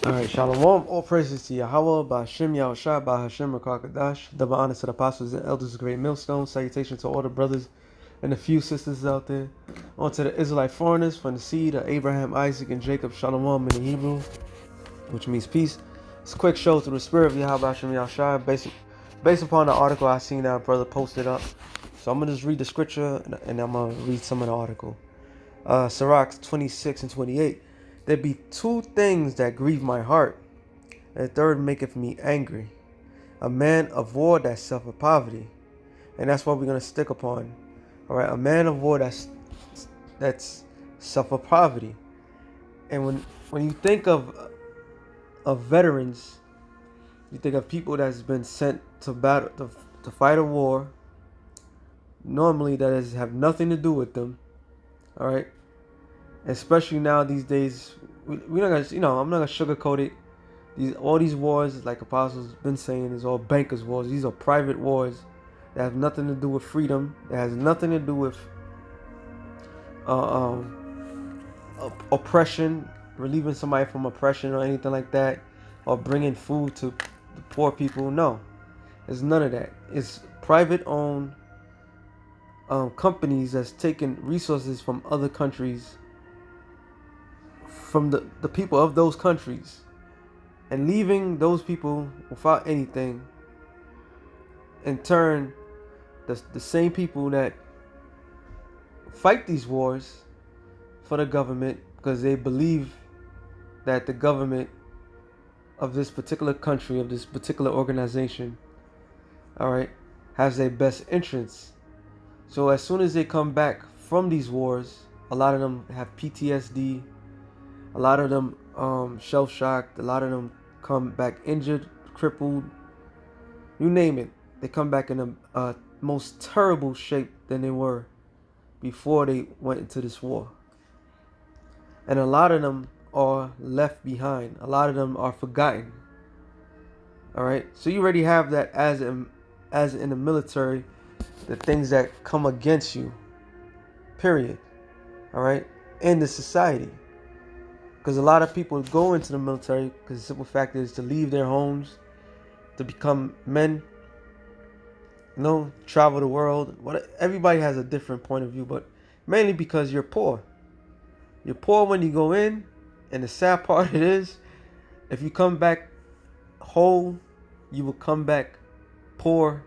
Alright, Shalom. All praises to Yahweh, Ba'Hashem Yahushua, Ba'Hashem Rakakadash. Double honor to the apostles and elders of Great Millstone. Salutation to all the brothers and a few sisters out there. On to the Israelite foreigners from the seed of Abraham, Isaac, and Jacob. Shalom in the Hebrew, which means peace. It's a quick show through the spirit of Yahweh, Ba'Hashem Yahushua, based upon the article I seen that brother posted up. So I'm going to just read the scripture and I'm going to read some of the article. Sirach 26 and 28. There be two things that grieve my heart, and the third maketh me angry. A man of war that suffer poverty. And that's what we're going to stick upon. Alright, a man of war that's suffer poverty. And when you think of veterans, you think of people that's been sent to battle to fight a war. Normally that have nothing to do with them. Alright. Especially now these days, we're not gonna, I'm not gonna sugarcoat it. All these wars, like Apostles been saying, is all bankers' wars. These are private wars that have nothing to do with freedom. That has nothing to do with oppression, relieving somebody from oppression or anything like that, or bringing food to the poor people. No, it's none of that. It's private-owned companies that's taking resources from other countries, from the people of those countries, and leaving those people without anything. In turn, the same people that fight these wars for the government, because they believe that the government of this particular country, of this particular organization, alright, has their best interests. So as soon as they come back from these wars, a lot of them have PTSD. A lot of them shell-shocked. A lot of them come back injured, crippled. You name it. They come back in a most terrible shape than they were before they went into this war. And a lot of them are left behind. A lot of them are forgotten. Alright? So you already have that as in the military, the things that come against you. Period. Alright? In the society. Because a lot of people go into the military because the simple fact is to leave their homes, to become men, travel the world. Everybody has a different point of view, but mainly because you're poor. You're poor when you go in, and the sad part is, if you come back whole, you will come back poorer.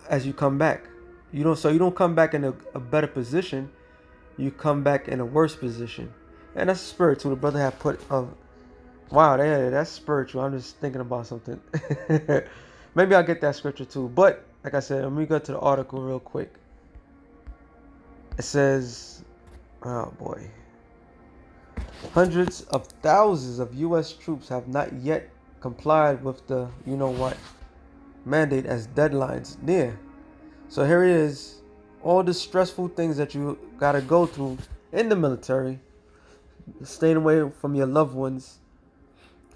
As you come back. So you don't come back in a better position. You come back in a worse position. And that's spiritual. The brother had put wow, that's spiritual. I'm just thinking about something. Maybe I'll get that scripture too. But like I said, let me go to the article real quick. It says, oh boy. Hundreds of thousands of US troops have not yet complied with the mandate as deadlines near. So here it is, all the stressful things that you gotta go through in the military, staying away from your loved ones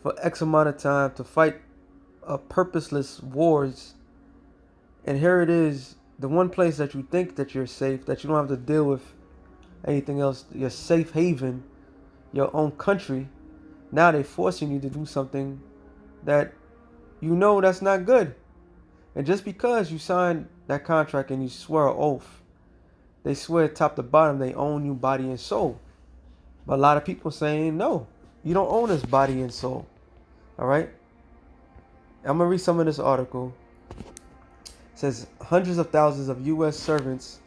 for X amount of time to fight purposeless wars. And here it is, the one place that you think that you're safe, that you don't have to deal with anything else, your safe haven, your own country. Now they're forcing you to do something that that's not good. And just because you signed that contract and you swear an oath, they swear top to bottom they own you body and soul. But a lot of people saying, no, you don't own us body and soul. All right? I'm going to read some of this article. It says hundreds of thousands of U.S. servants,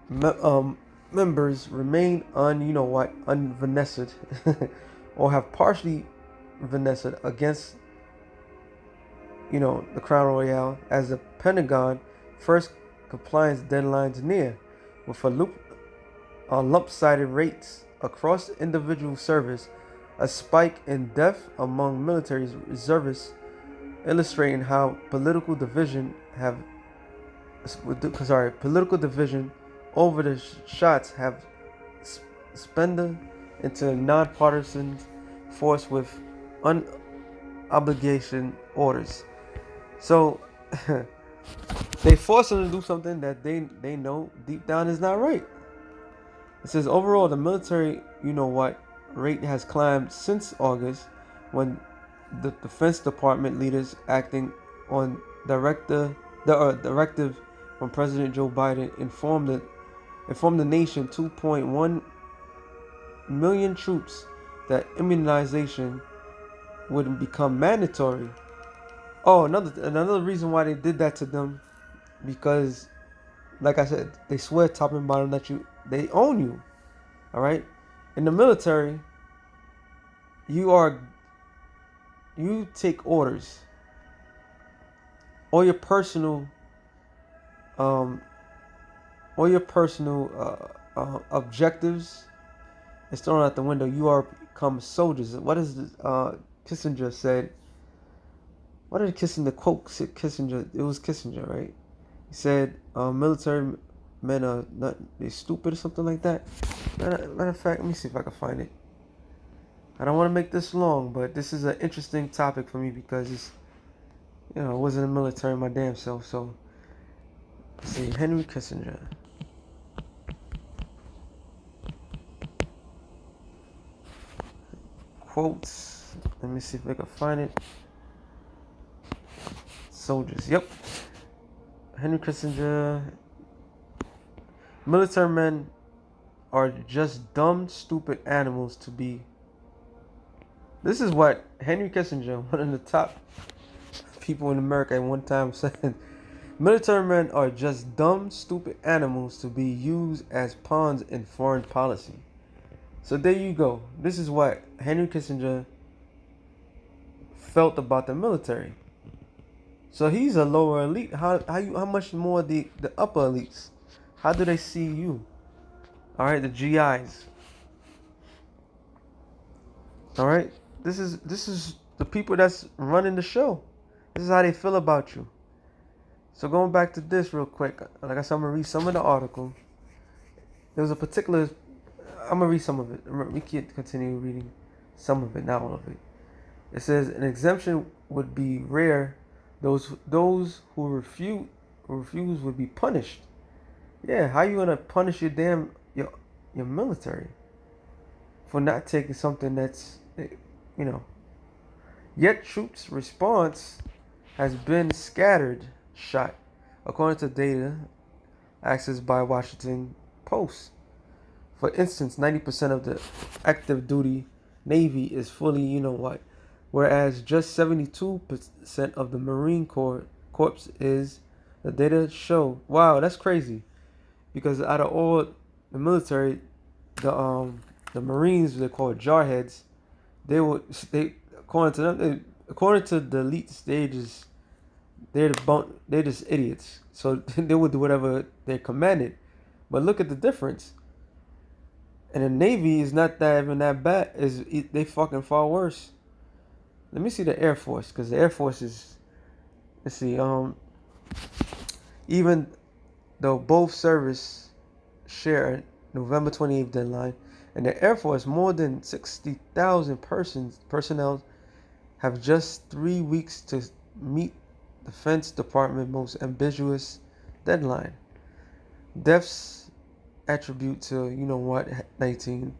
members remain unvenested or have partially venested against the Crown Royale as the Pentagon first compliance deadlines near, with a lump-sided rates across individual service, a spike in death among military reservists, illustrating how political division over the shots have spended into non-partisan force with unobligation orders. So they force them to do something that they know deep down is not right. It says overall the military, rate has climbed since August, when the Defense Department leaders acting on directive from President Joe Biden informed the nation 2.1 million troops that immunization would become mandatory. Oh, another reason why they did that to them, because, like I said, they swear top and bottom that they own you. All right, in the military, you take orders. All your personal um objectives is thrown out the window. You are become soldiers. What is this? Kissinger said. What did Kissinger quote? Kissinger. It was Kissinger, right? He said, "Military men are not they stupid or something like that." Matter of fact, let me see if I can find it. I don't want to make this long, but this is an interesting topic for me because it's, I wasn't in the military my damn self. So, let's see, Henry Kissinger. Quotes. Let me see if I can find it. Soldiers. Yep. Henry Kissinger. Military men are just dumb, stupid animals to be. This is what Henry Kissinger, one of the top people in America at one time, said. Military men are just dumb, stupid animals to be used as pawns in foreign policy. So there you go. This is what Henry Kissinger felt about the military. So he's a lower elite. How much more the upper elites? How do they see you? All right, the GIs. All right, this is the people that's running the show. This is how they feel about you. So going back to this real quick, like I said, I'm gonna read some of the article. There was a particular. I'm gonna read some of it. We can't continue reading some of it, not all of it. It says an exemption would be rare. Those who refuse would be punished. Yeah, how you gonna punish your military for not taking something that's, Yet troops' response has been scattered shot, according to data accessed by Washington Post. For instance, 90% of the active duty Navy is fully, whereas just 72% of the Marine Corps is. The data show. Wow, that's crazy. Because out of all the military, the Marines, they're called jarheads. They according to them, according to the elites, they're just idiots. So they would do whatever they're commanded. But look at the difference. And the Navy is not that even that bad. They fucking far worse. Let me see the Air Force, because the Air Force is. Let's see. Even though both service share a November 28th deadline, and the Air Force, more than 60,000 personnel have just 3 weeks to meet Defense Department most ambitious deadline. Deaths attribute to 19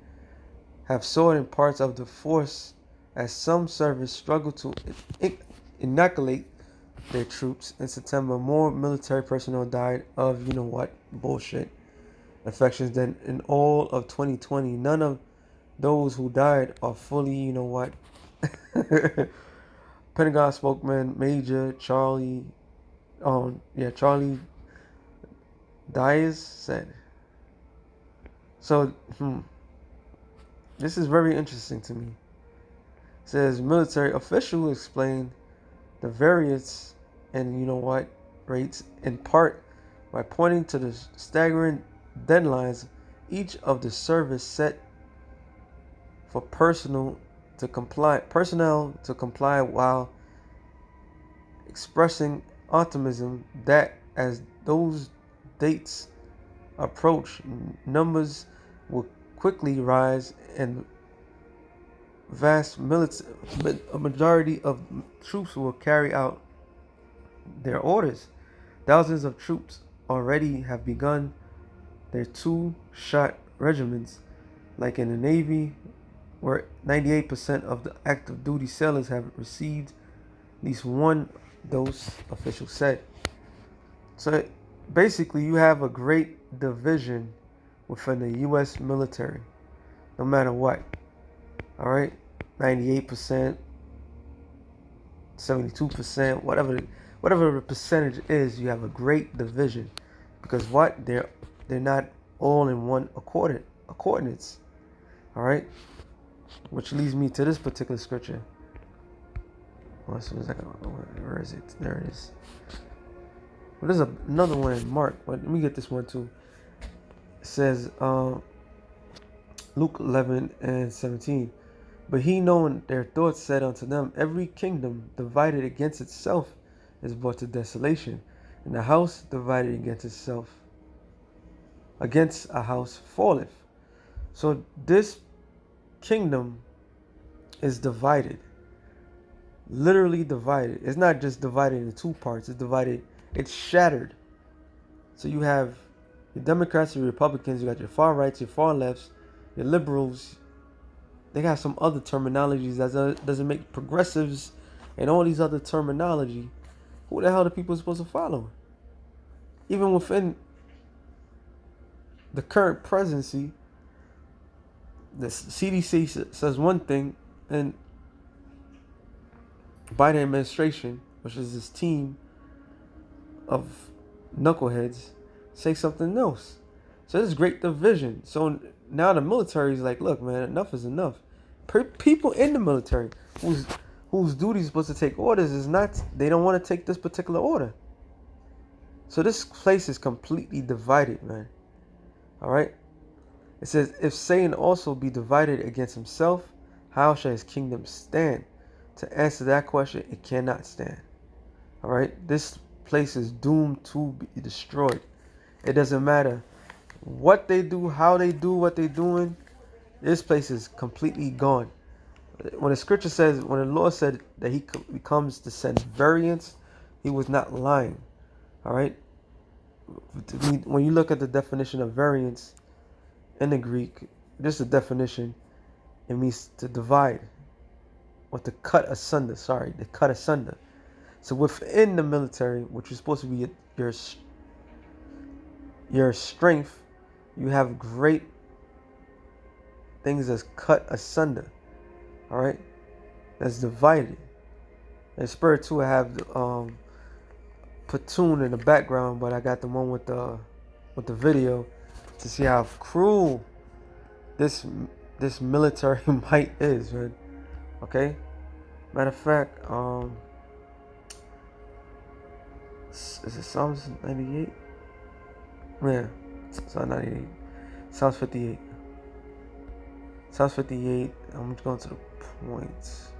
have soared in parts of the force as some service struggle to inoculate their troops. In September, more military personnel died of bullshit infections than in all of 2020. None of those who died are fully Pentagon spokesman Major Charlie Diaz said. So this is very interesting to me. It says military official explained the variance in rates in part by pointing to the staggering deadlines each of the service set for personnel to comply, while expressing optimism that as those dates approach, numbers will quickly rise and a majority of troops will carry out their orders. Thousands of troops already have begun their 2-shot regiments, like in the Navy, where 98% of the active duty sailors have received at least one dose, officials said. So basically, you have a great division within the U.S. military, no matter what. All right, 98%, 72%, whatever the percentage is, you have a great division, because what they're not all in one accordance. All right, which leads me to this particular scripture. Well, as soon as where is it? There it is. Well, there's another one in Mark, but let me get this one too. It says Luke 11:17. But he, knowing their thoughts, said unto them, every kingdom divided against itself is brought to desolation, and the house divided against a house falleth. So this kingdom is divided, literally divided. It's not just divided into two parts, it's divided, it's shattered. So you have your Democrats, your Republicans, you got your far rights, your far lefts, your liberals. They got some other terminologies that doesn't make progressives and all these other terminology. Who the hell are people supposed to follow? Even within the current presidency, the CDC says one thing, and Biden administration, which is this team of knuckleheads, say something else. So there's great division. So now the military is like, look, man, enough is enough. People in the military whose duty is supposed to take orders is not, they don't want to take this particular order. So this place is completely divided, man. All right. It says, if Satan also be divided against himself, how shall his kingdom stand? To answer that question, it cannot stand. All right. This place is doomed to be destroyed. It doesn't matter what they do, how they do what they're doing. This place is completely gone. When the scripture says, when the Lord said that he comes to send variance, he was not lying. All right. When you look at the definition of variance in the Greek, just the definition, it means to divide or to cut asunder. Sorry, to cut asunder. So within the military, which is supposed to be your strength, you have great things that's cut asunder. All right, that's divided. And Spirit 2, I have the platoon in the background, but I got the one with the video to see how cruel this military might is, man. Okay. Matter of fact, is it Psalms 98? Yeah, Psalm 98. Psalms 58. Psalms 58. I'm just going to the points.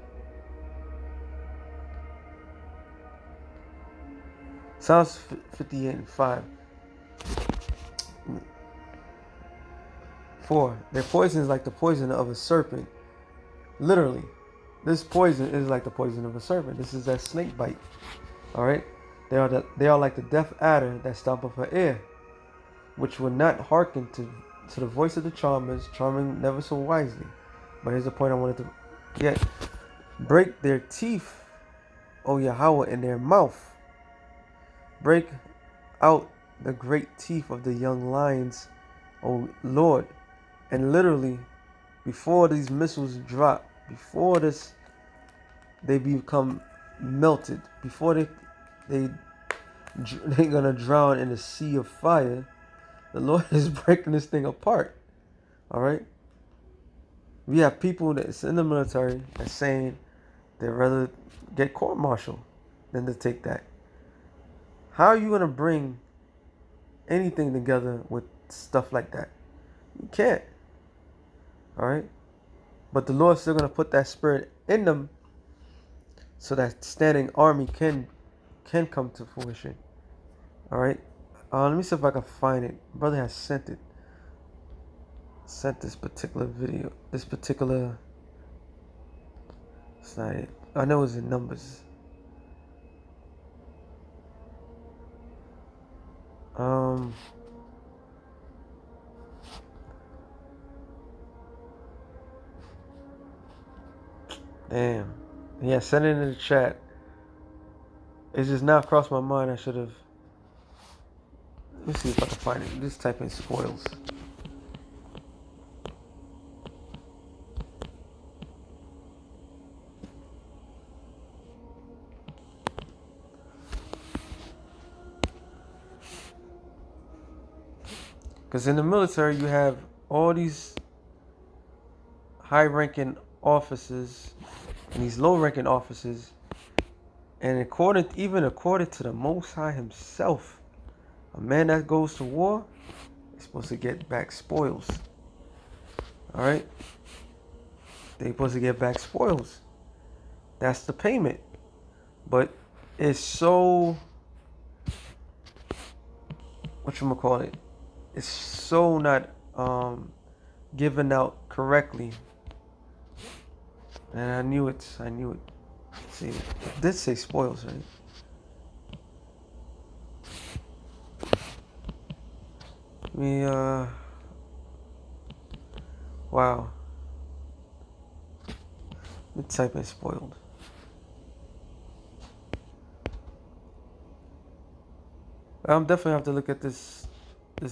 Psalms 58:5. 4. Their poison is like the poison of a serpent. Literally, this poison is like the poison of a serpent. This is that snake bite. All right. They are like the deaf adder that stop up her ear, which will not hearken to the voice of the charmers, charming never so wisely. But here's the point I wanted to get. Break their teeth, O Yahweh, in their mouth. Break out the great teeth of the young lions, O Lord. And literally, before these missiles drop, before they become melted, before they're gonna drown in a sea of fire, the Lord is breaking this thing apart. All right. We have people that's in the military that's saying they'd rather get court-martialed than to take that. How are you gonna bring anything together with stuff like that? You can't. All right. But the Lord's still gonna put that spirit in them, so that standing army can come to fruition. All right. Let me see if I can find it. Brother has sent this particular video. It's not it. I know it's in Numbers. Damn. Yeah, send it in the chat. It's just now crossed my mind. I should have. Let's see if I can find it. Just type in spoils. Because in the military, you have all these high-ranking officers and these low-ranking officers, and even according to the Most High Himself, a man that goes to war is supposed to get back spoils. All right, they're supposed to get back spoils. That's the payment. But it's so, whatchamacallit, it's so not given out correctly. And I knew it. Let's see, it did say spoils, right? Wow. Let me type in spoiled. I'm definitely have to look at this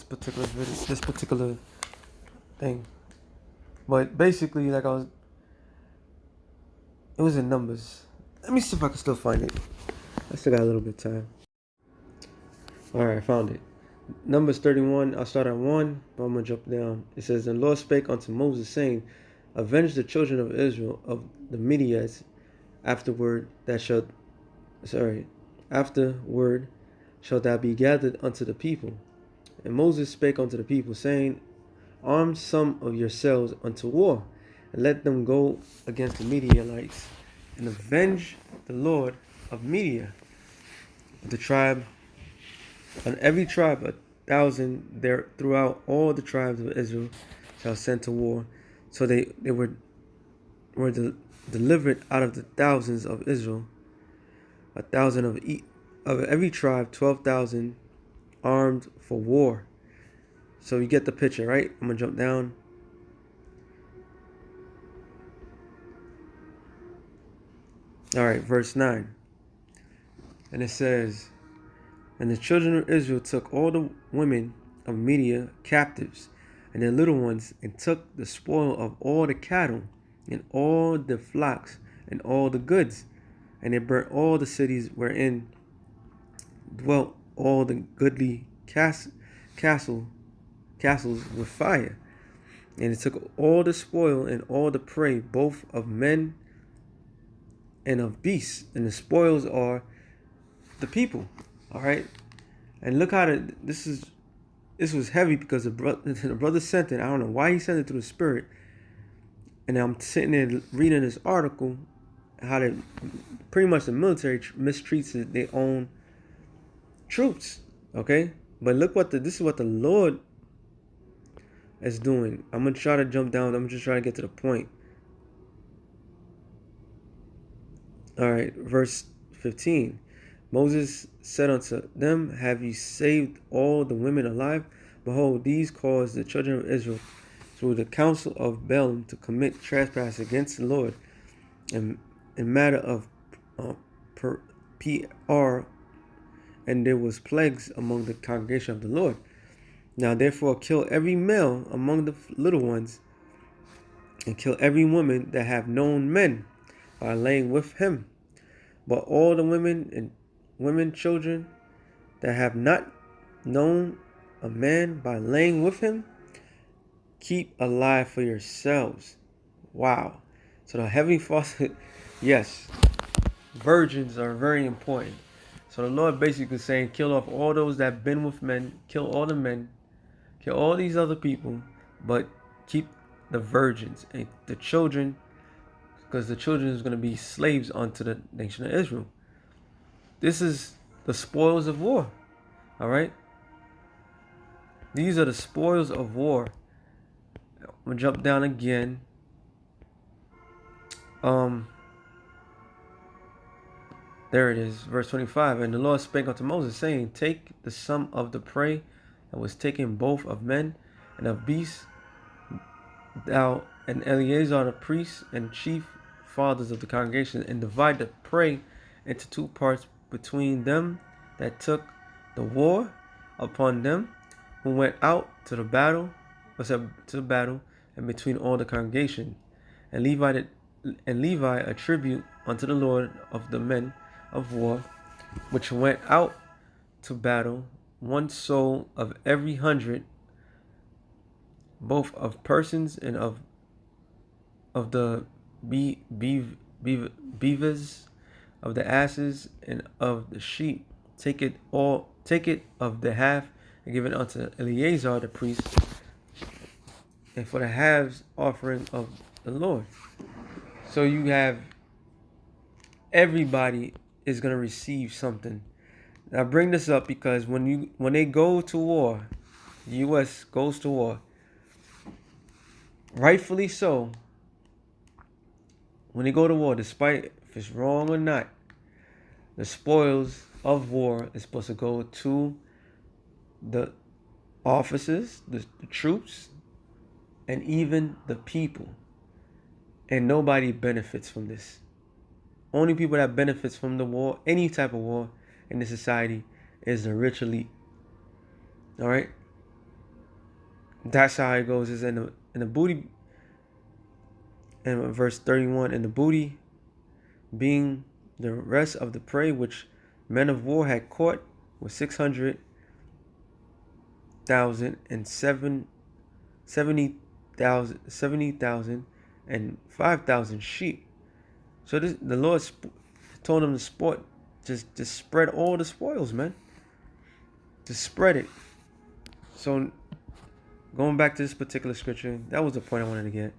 particular video, this particular thing. But basically, it was in Numbers. Let me see if I can still find it. I still got a little bit of time. Alright, I found it. Numbers 31, I'll start at 1, but I'm going to jump down. It says, "The Lord spake unto Moses, saying, Avenge the children of Israel of the Midianites. Afterward shalt thou be gathered unto the people. And Moses spake unto the people, saying, Arm some of yourselves unto war, and let them go against the Midianites, and avenge the Lord of Midian. The tribe, on every tribe 1,000 there throughout all the tribes of Israel shall send to war." So they were delivered out of the thousands of Israel, 1,000 of every tribe, 12,000 armed for war. So you get the picture, right? I'm gonna jump down. All right, verse 9. And it says, "And the children of Israel took all the women of Midian captives, and their little ones, and took the spoil of all the cattle, and all the flocks, and all the goods. And they burnt all the cities wherein dwelt all the goodly castles with fire. And it took all the spoil and all the prey, both of men and of beasts. And the spoils are the people." All right. And look how this was heavy, because the brother sent it. I don't know why he sent it through the Spirit. And I'm sitting there reading this article, how they pretty much the military mistreats their own troops. Okay, but look this is what the Lord is doing. I'm gonna try to jump down. I'm just trying to get to the point. All right, verse 15. Moses said unto them, "Have ye saved all the women alive? Behold, these caused the children of Israel through the counsel of Balaam to commit trespass against the Lord in matter of PR, and there was plagues among the congregation of the Lord. Now therefore kill every male among the little ones, and kill every woman that have known men by laying with him. But all the women children that have not known a man by laying with him, keep alive for yourselves." Wow. So the heavenly Father, yes, virgins are very important. So the Lord basically saying, kill off all those that have been with men, kill all the men, kill all these other people, but keep the virgins and the children, because the children is going to be slaves unto the nation of Israel. This is the spoils of war. All right. These are the spoils of war. I'm going to jump down again. There it is, verse 25. "And the Lord spake unto Moses, saying, Take the sum of the prey that was taken both of men and of beasts, thou and Eleazar the priest and chief fathers of the congregation, and divide the prey into 2 parts between them that took the war upon them who went out to the battle, and between all the congregation. And Levi attribute unto the Lord of the men of war, which went out to battle, 1 soul of every 100, both of persons and of the beavers, of the asses, and of the sheep. Take it of the half, and give it unto Eleazar the priest, and for the halves offering of the Lord. So you have everybody is going to receive something. I bring this up because when they go to war, the U.S. goes to war, rightfully so. When they go to war, despite if it's wrong or not, the spoils of war is supposed to go to the officers, the troops, and even the people. And nobody benefits from this. Only people that benefits from the war, any type of war in the society, is the rich elite. All right, that's how it goes. Is in the booty, in verse 31, and the booty being the rest of the prey which men of war had caught was 600,000 and 70,000 and 5,000 sheep. So the Lord told them to just spread all the spoils, man. Just spread it. So going back to this particular scripture, that was the point I wanted to get.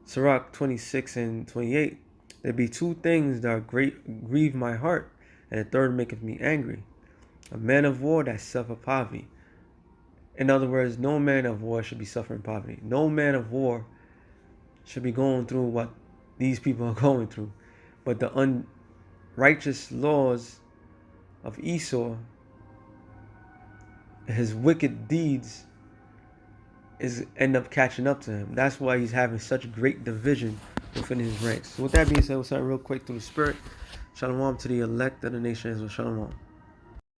Sirach 26 and 28. There be 2 things that grieve my heart, and the third maketh me angry. A man of war that suffer poverty. In other words, no man of war should be suffering poverty. No man of war should be going through what these people are going through. But the unrighteous laws of Esau, his wicked deeds, end up catching up to him. That's why he's having such great division within his ranks. So with that being said, we'll start real quick through the spirit. Shalom to the elect of the nations. Shalom.